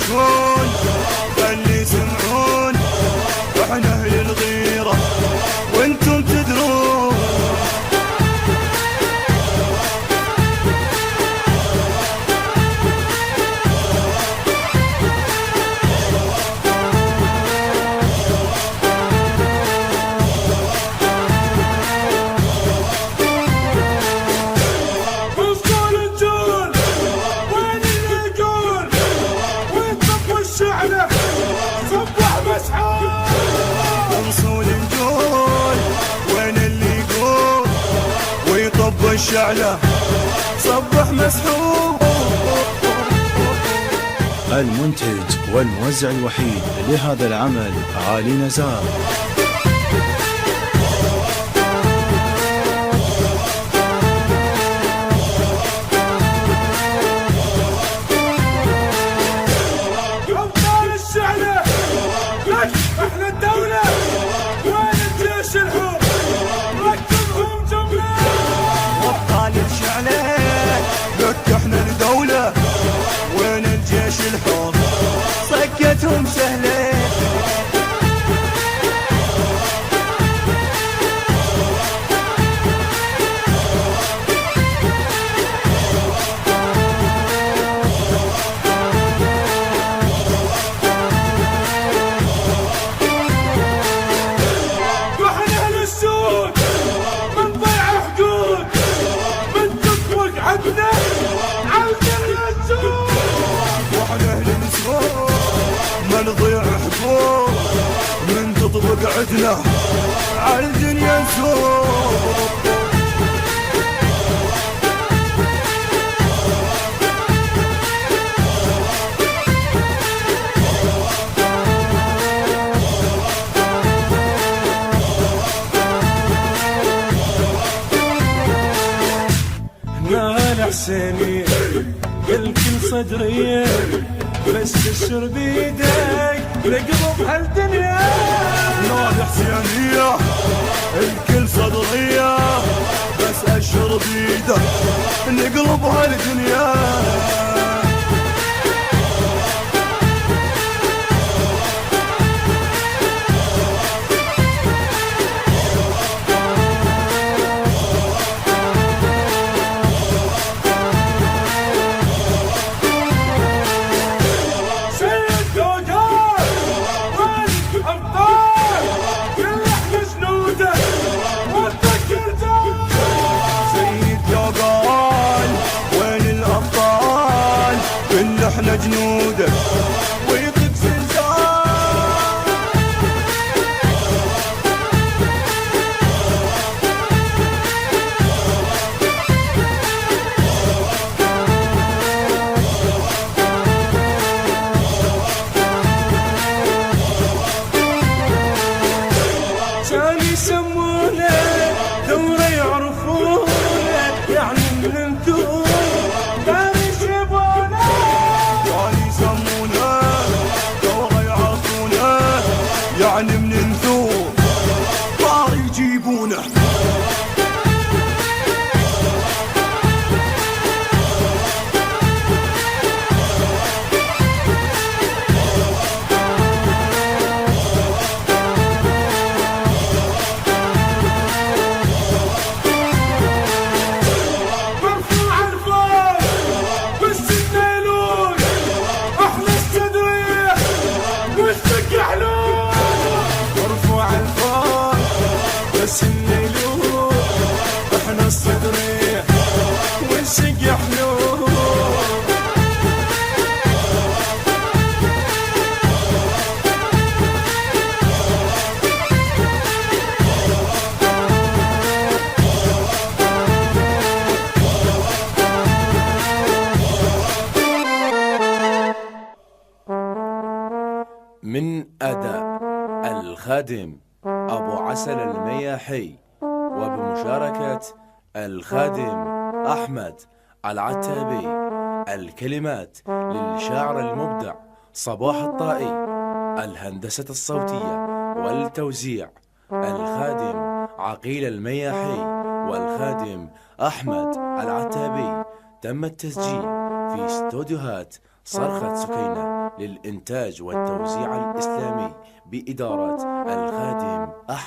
يبكون خلي يسمعون، واحنا اهل الغيرة وانتم تدرون. الشعلة صبح مسحوب. المنتج والموزع الوحيد لهذا العمل علي نزار. أبطال الشعلة احنا الدولة، وين الجيش الحر ركبهم جملة. أبطال الشعلة لك احنا الدولة، وين الجيش الحر صكتهم سهلة. ما نضيع حقوق من تطبق عدنا عالدنيا نسوق. نال حسيني الكل صدريه، بس تشر بيدك نقلب هالدنيا. نال حسينية الكل صدرية، بس اشر بيدك نقلب هالدنيا. احنا جنودك ويطق زلزال. كان يسمونه دورة يعرفونه، يعني من انتم يعني من انثور طار يجيبونه. مرفوع الفوق بالسنيلون، احلى الصدرية والسق حلول. مرفوع الفوق بس النيلون، احنا الصدرية والسق حلول. من أداء الخادم أبو عسل المياحي، وبمشاركة الخادم أحمد العتابي. الكلمات للشاعر المبدع صباح الطائي، الهندسة الصوتية والتوزيع الخادم عقيل المياحي والخادم أحمد العتابي. تم التسجيل في استوديوهات صرخة سكينة للإنتاج والتوزيع الإسلامي بإدارة الخادم أحمد